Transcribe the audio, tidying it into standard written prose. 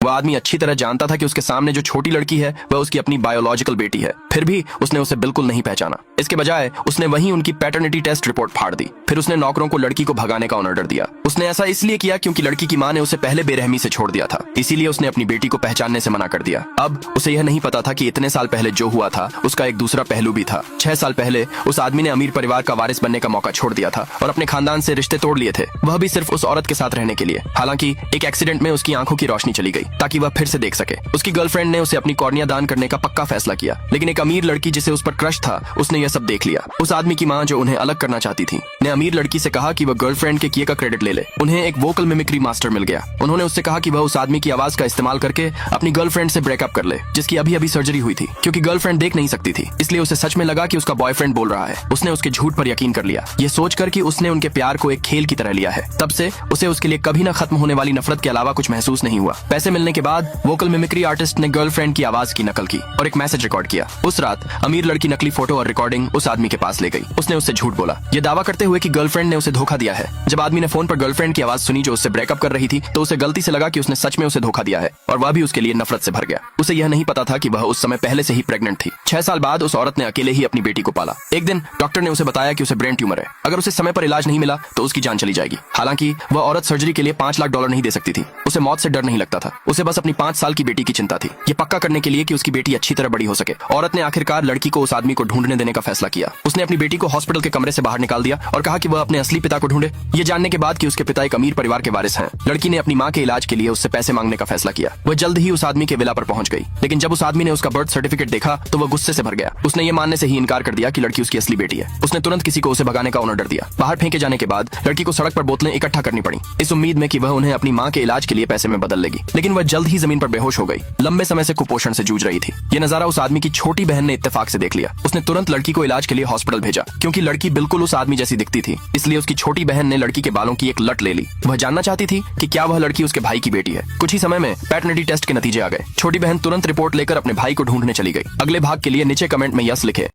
वह आदमी अच्छी तरह जानता था कि उसके सामने जो छोटी लड़की है वह उसकी अपनी बायोलॉजिकल बेटी है, फिर भी उसने उसे बिल्कुल नहीं पहचाना। इसके बजाय उसने वहीं उनकी पैटर्निटी टेस्ट रिपोर्ट फाड़ दी। फिर उसने नौकरों को लड़की को भगाने का ऑर्डर दिया। उसने ऐसा इसलिए किया क्योंकि लड़की की मां ने उसे पहले बेरहमी से छोड़ दिया था, इसीलिए उसने अपनी बेटी को पहचानने से मना कर दिया। अब उसे यह नहीं पता था कि इतने साल पहले जो हुआ था उसका एक दूसरा पहलू भी था। 6 साल पहले उस आदमी ने अमीर परिवार का वारिस बनने का मौका छोड़ दिया था और अपने खानदान से रिश्ते तोड़ लिए थे, वह भी सिर्फ उस औरत के साथ रहने के लिए। हालांकि एक एक्सीडेंट में उसकी आंखों की रोशनी चली गई ताकि वह फिर से देख सके। उसकी गर्लफ्रेंड ने उसे अपनी कॉर्निया दान करने का पक्का फैसला किया, लेकिन एक अमीर लड़की जिसे उस पर क्रश था उसने यह सब देख लिया। उस आदमी की मां जो उन्हें अलग करना चाहती थी ने अमीर लड़की से कहा कि वह गर्लफ्रेंड के किए का क्रेडिट ले ले। उन्हें एक वोकल मिमिक्री मास्टर मिल गया। उन्होंने उससे कहा कि वह उस आदमी की आवाज का इस्तेमाल करके अपनी गर्लफ्रेंड से ब्रेकअप कर ले, जिसकी अभी अभी सर्जरी हुई थी। क्योंकि गर्लफ्रेंड देख नहीं सकती थी, इसलिए उसे सच में लगा कि उसका बॉयफ्रेंड बोल रहा है। उसने उसके झूठ पर यकीन कर लिया, ये सोचकर कि उसने उनके प्यार को एक खेल की तरह लिया है। तब से उसे उसके लिए कभी न खत्म होने वाली नफरत के अलावा कुछ महसूस नहीं हुआ। पैसे मिलने के बाद वोकल मिमिक्री आर्टिस्ट ने गर्लफ्रेंड की आवाज की नकल की और एक मैसेज रिकॉर्ड किया। उस रात अमीर लड़की नकली फोटो और रिकॉर्डिंग उस आदमी के पास ले गई। उसने उससे झूठ बोला, ये दावा करते हुए कि गर्लफ्रेंड ने उसे धोखा दिया है। जब आदमी ने फोन पर गर्लफ्रेंड की आवाज सुनी जो उससे ब्रेकअप कर रही थी, तो उसे गलती से लगा कि उसने सच में उसे धोखा दिया है और वह भी उसके लिए नफरत से भर गया। उसे यह नहीं पता था कि वह उस समय पहले से ही प्रेग्नेंट थी। 6 साल बाद उस औरत ने अकेले ही अपनी बेटी को पाला। एक दिन डॉक्टर ने उसे बताया कि उसे ब्रेन ट्यूमर है, अगर उसे समय पर इलाज नहीं मिला तो उसकी जान चली जाएगी। हालांकि वह औरत सर्जरी के लिए $5 लाख नहीं दे सकती थी। उसे मौत से डर नहीं लगता था, उसे बस अपनी 5 साल की बेटी की चिंता थी, ये पक्का करने के लिए कि उसकी बेटी अच्छी तरह बड़ी हो सके। औरत ने आखिरकार लड़की को उस आदमी को ढूंढने देने का फैसला किया। उसने अपनी बेटी को हॉस्पिटल के कमरे से बाहर निकाल दिया और कहा कि वह अपने असली पिता को ढूंढे। ये जानने के बाद कि उसके पिता एक अमीर परिवार के वारिस हैं, लड़की ने अपनी मां के इलाज के लिए उससे पैसे मांगने का फैसला किया। वह जल्द ही उस आदमी के विला पर पहुंच गई, लेकिन जब उस आदमी ने उसका बर्थ सर्टिफिकेट देखा तो वह गुस्से से भर गया। उसने ये मानने से ही इनकार कर दिया कि लड़की उसकी असली बेटी है। उसने तुरंत किसी को उसे भगाने का ऑर्डर दिया। बाहर फेंके जाने के बाद लड़की को सड़क पर बोतलें इकट्ठा करनी पड़ी, इस उम्मीद में कि वह उन्हें अपनी मां के इलाज के लिए पैसे में बदल लेगी। लेकिन वह जल्द ही जमीन पर बेहोश हो गई। लंबे समय से कुपोषण से जूझ रही थी। ये नजारा उस आदमी की छोटी बहन ने इत्तेफाक से देख लिया। उसने तुरंत लड़की को इलाज के लिए हॉस्पिटल भेजा। क्योंकि लड़की बिल्कुल उस आदमी जैसी दिखती थी, इसलिए उसकी छोटी बहन ने लड़की के बालों की एक लट ले ली। वह जानना चाहती थी कि क्या वह लड़की उसके भाई की बेटी है। कुछ ही समय में पैटर्निटी टेस्ट के नतीजे आ गए। छोटी बहन तुरंत रिपोर्ट लेकर अपने भाई को ढूंढने चली गई। अगले भाग के लिए नीचे कमेंट में यस लिखे।